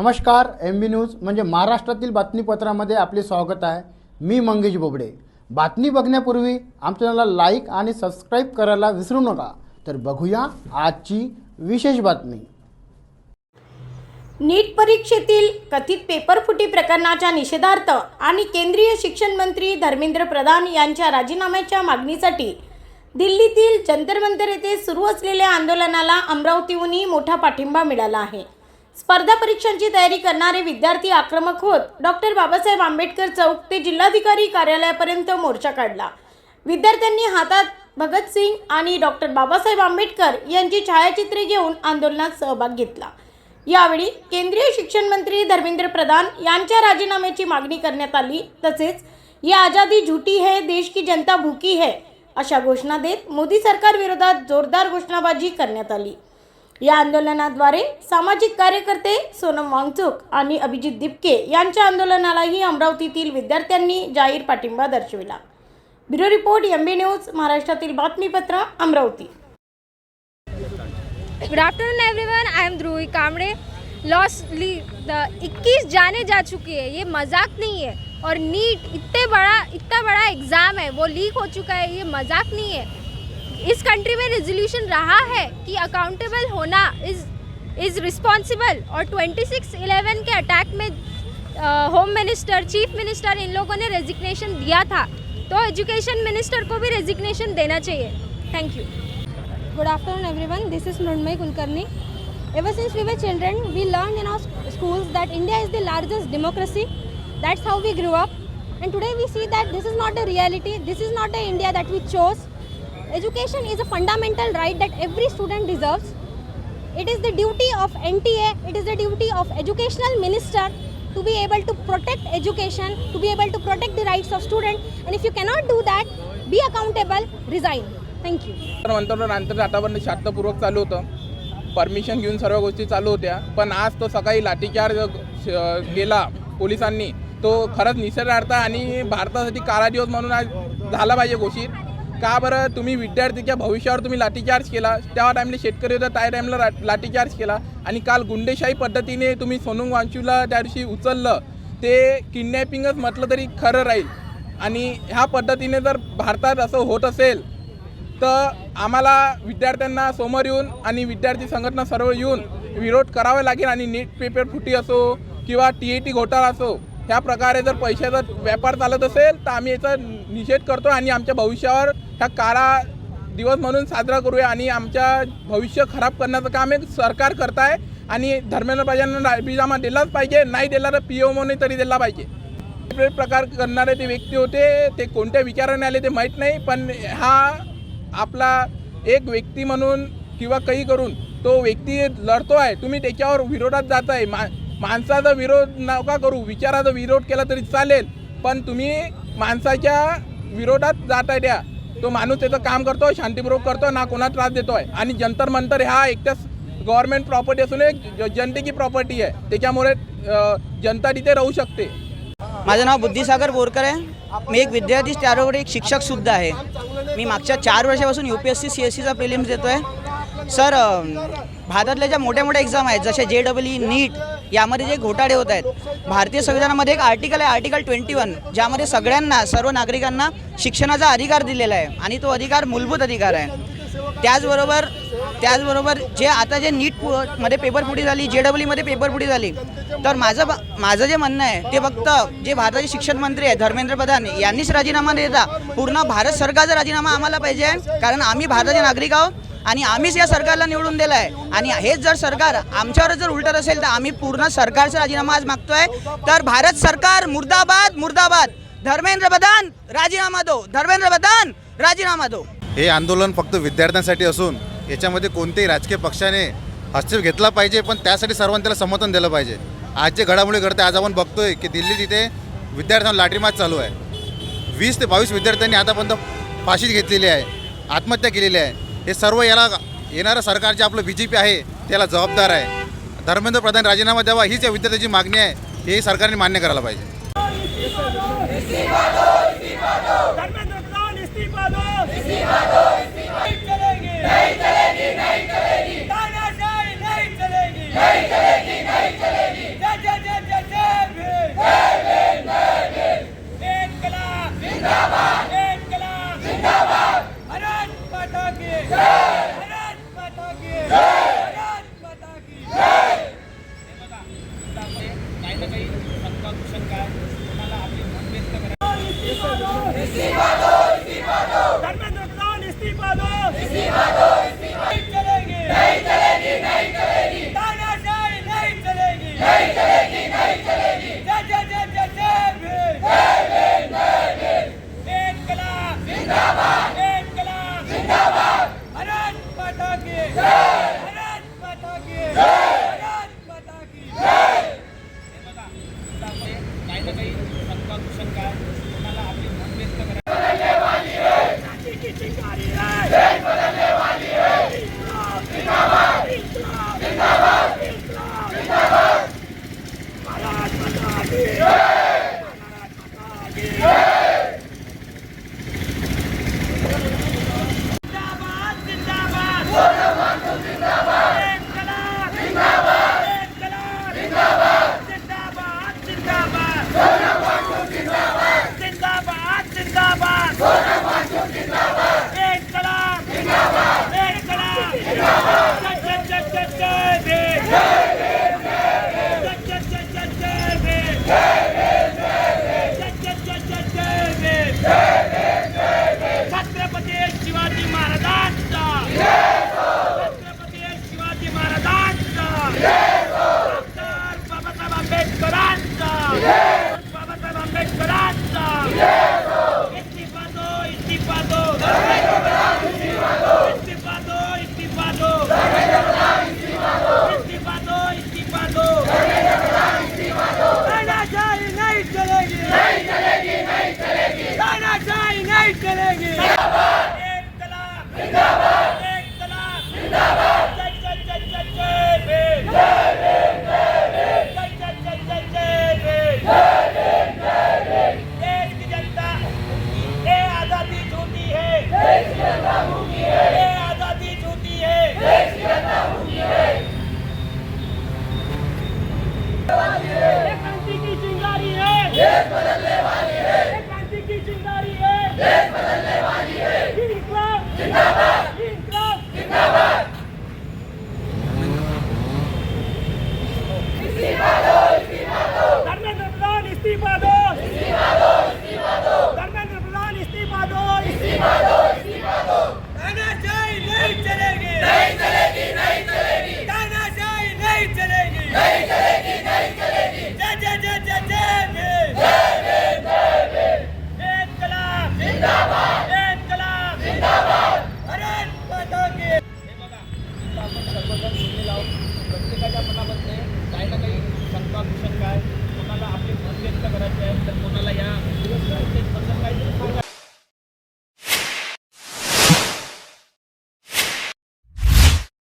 नमस्कार, MB news म्हणजे महाराष्ट्रातील बातमीपत्रामध्ये आपले स्वागत आहे। मी मंगेश बोबडे। बातमी बघण्यापूर्वी आमच्या चॅनलला लाईक आणि सबस्क्राईब करायला विसरू नका। तर बघूया आजची विशेष बातमी। नीट परीक्षेतील कथित पेपरफुटी प्रकरणाच्या निषेधार्थ आणि केंद्रीय शिक्षण मंत्री धर्मेंद्र प्रधान यांच्या राजीनाम्याच्या मागणीसाठी दिल्लीतील जंतर मंतर येथे सुरू असलेल्या आंदोलनाला अमरावतीहूनही मोठा पाठिंबा मिळाला आहे। स्पर्धा परीक्षांची तयारी करणारे विद्यार्थी आक्रमक होत डॉक्टर बाबासाहेब आंबेडकर चौक ते जिल्हाधिकारी कार्यालयापर्यंत मोर्चा काढला। विद्यार्थ्यांनी हातात भगतसिंग आणि डॉक्टर बाबासाहेब आंबेडकर यांची छायाचित्रे घेऊन आंदोलनात सहभाग घेतला। यावेळी केंद्रीय शिक्षण मंत्री धर्मेंद्र प्रधान यांच्या राजीनाम्याची मागणी करण्यात आली। तसेच ये आजादी झूठी है, देश की जनता भूकी है अशा घोषणा देत मोदी सरकार विरोधात जोरदार घोषणाबाजी करण्यात आली। या आंदोलनाद्वारे सामाजिक कार्यकर्ते सोनम वांगचुक आणि अभिजित दिपके यांच्या आंदोलनालाही अमरावतीतील विद्यार्थ्यांनी जाहीर पाठिंबा दर्शविला। ब्युरो रिपोर्ट MB न्यूज, महाराष्ट्रातील बातमीपत्र, Amravati. Good afternoon everyone, I am Dhruvi Kamde. 21 जाने जा चुकी है, ये मजाक नहीं है। और नीट इतना बड़ा एग्ज़ाम है, वो लीक हो चुका है, ये मजाक नहीं है। इस कंट्री में रेजोल्यूशन रहा है कि अकाउंटेबल होना इज़ रिस्पॉन्सिबल। और 26/11 के अटैक में home minister, chief minister, in लोगों ने रेजिग्नेशन दिया था, तो एजुकेशन मिनिस्टर को भी रेजिग्नेशन देना चाहिए। Thank you. Good afternoon everyone, this is Mrunmayee Kulkarni. Ever since we were children, we learned in our schools that India is the largest democracy. That's how we grew up. And today we see that this is not a reality, this is not the India that we chose. Education is a fundamental right that every student deserves. It is the duty of NTA, it is the duty of educational minister to be able to protect education, to be able to protect the rights of students. And if you cannot do that, be accountable, resign. Thank you. नंतर आतापर्यंत शांतपूर्वक चालू होतं, permission घेऊन सर्व गोष्टी चालू होत्या। पण आज तो सकाळी लाठीचार्ज केला पोलिसांनी, तो खरंच निषेधार्थ आणि भारतासाठी काळा दिवस म्हणून आज झाला पाहिजे घोषित। का बरं तुम्ही विद्यार्थीच्या भविष्यावर तुम्ही लाठीचार्ज केला, त्या टाईमला शेतकरी होता त्या टाईमला लाठीचार्ज केला, आणि काल गुंडेशाही पद्धतीने तुम्ही सोनम वांगचुकला त्या दिवशी उचललं, ते किडनॅपिंगच म्हटलं तरी खरं राहील। आणि ह्या पद्धतीने जर भारतात असं होत असेल तर आम्हाला विद्यार्थ्यांना समोर येऊन आणि विद्यार्थी संघटना सर्व येऊन विरोध करावा लागेल। आणि नीट पेपर फुटी असो किंवा TET घोटाळा असो, ह्या प्रकारे जर पैशाचा व्यापार चालत असेल तर आम्ही याचा निषेध करतो आणि आमच्या भविष्यावर हा काळा दिवस म्हणून साजरा करूया। आणि आमच्या भविष्य खराब करण्याचं काम एक सरकार करत आहे, आणि धर्मेंद्र प्रधानांना राजीनामा दिलाच पाहिजे, नाही दिला तर PO म्हणून तरी दिला पाहिजे। प्रकार करणारे ते व्यक्ती होते, ते कोणत्या विचाराने आले ते माहीत नाही, पण हा आपला एक व्यक्ती म्हणून किंवा काही करून तो व्यक्ती लढतो आहे, तुम्ही त्याच्यावर विरोधात जात आहे। माणसाचा विरोध नका करू, विचाराचा विरोध केला तरी चालेल, पण तुम्ही माणसाच्या विरोधात जात आहे। त्या तो माणूस त्याचं काम करतो, शांतीपूर्वक करतो, ना कोणा त्रास देतो आहे। आणि जंतर मंतर हा एकट्याच गव्हर्नमेंट प्रॉपर्टी असून एक जनतेची प्रॉपर्टी आहे, त्याच्यामुळे जनता तिथे राहू शकते। माझं नाव बुद्धिसागर बोरकर आहे। मी एक विद्यार्थी, त्याबरोबर एक शिक्षकसुद्धा आहे। मी मागच्या 4 वर्षापासून UPSC CSEचा प्रिलिम्स देतो आहे। सर, भारतातल्या ज्या मोठ्या मोठ्या एक्झाम आहेत जसे JEE, नीट, यामध्ये जे घोटाळे होत आहेत, भारतीय संविधानामध्ये एक आर्टिकल आहे, आर्टिकल 21, ज्यामध्ये सगळ्यांना, सर्व नागरिकांना शिक्षणाचा अधिकार दिलेला आहे, आणि तो अधिकार मूलभूत अधिकार आहे। त्याचबरोबर जे आता जे नीटमध्ये पेपरफुटी झाली, JEE मध्ये पेपरफुटी झाली, तर माझं जे म्हणणं आहे ते फक्त जे भारताचे शिक्षण मंत्री आहे धर्मेंद्र प्रधान यांनीच राजीनामा देता पूर्ण भारत सरकारचा राजीनामा आम्हाला पाहिजे, कारण आम्ही भारताचे नागरिक आहोत आणि आम्हीच या सरकारला निवडून दिलं आहे। आणि हेच जर सरकार आमच्यावर जर उलटत असेल तर आम्ही पूर्ण सरकारचा राजीनामा आज मागतोय। तर भारत सरकार मुर्दाबाद, मुर्दाबाद। धर्मेंद्र प्रधान राजीनामा दो, धर्मेंद्र प्रधान राजीनामा दो। हे आंदोलन फक्त विद्यार्थ्यांसाठी असून याच्यामध्ये कोणत्याही राजकीय पक्षाने हस्तक्षेप घेतला पाहिजे, पण त्यासाठी सर्वांनी त्याला समर्थन दिलं पाहिजे। आज जे घडामोडी घडते, आज आपण बघतोय की दिल्लीत इथे विद्यार्थ्यांना लाठीमार चालू आहे। 20 ते 22 विद्यार्थ्यांनी आतापर्यंत फाशी घेतलेली आहे, आत्महत्या केलेली आहे। हे सर्व याला येणारं सरकार जे आपलं BJP आहे त्याला जबाबदार आहे। धर्मेंद्र प्रधान राजीनामा द्यावा हीच या विद्यार्थ्यांची मागणी आहे, हे सरकारने मान्य करायला पाहिजे। नहीं चलेगी, नहीं चलेगी, नहीं चलेगी, नहीं चलेगी, नहीं चलेगी। छत्रपती शिवाजी महाराजांचा, छत्रपती शिवाजी महाराजांचा, डॉक्टर बाबासाहेब आंबेडकरांचा, बाबासाहेब आंबेडकरांचा. इस्तीफा दो, इस्तीफा दो, इस्तीफा दो, इस्तीफा दो, इस्तीफा दो, इस्तीफा दो. तानाशाही नहीं चलेगी, नहीं चलेगी, नहीं चलेगी. तानाशाही नहीं चलेगी. इन्कलाब जिंदाबाद, इन्कलाब जिंदाबाद. जय जय जय जय जय भीम, जय भीम, जय भीम. जय जय जय जय जय भीम, जय भीम, जय भीम. देश की जनता ये आजादी झूठी है, देश की जनता भूखी है. ये आजादी झूठी है, देश की जनता भूखी है. क्रांति की चिंगारी है, देश बदलने वाली है. क्रांति की चिंगारी है, देश बदलने वाली है. इन्कलाब जिंदाबाद, इन्कलाब जिंदाबाद. इस्तीफा दो, इस्तीफा दो. धर्मेंद्र प्रधान इस्तीफा दो, इस्तीफा दो, इस्तीफा दो. धर्मेंद्र प्रधान इस्तीफा दो, इस्तीफा दो, इस्तीफा दो. तानाशाही नहीं चलेगी, नहीं चलेगी, नहीं चलेगी. तानाशाही नहीं चलेगी, नहीं चलेगी, नहीं चलेगी. जय जय जय जय जय भीम, जय भीम, जय भीम. इन्कलाब जिंदाबाद, इन्कलाब जिंदाबाद. भारत माता की. हे बघा, इथं आपण सर्वजण बोललेलो आहोत. प्रत्येकाच्या मनामध्ये काही ना काही शंका कुशंका आहे. कोणाला आपले मत व्यक्त करायचे आहे, तर कोणाला या काहीतरी सांगा.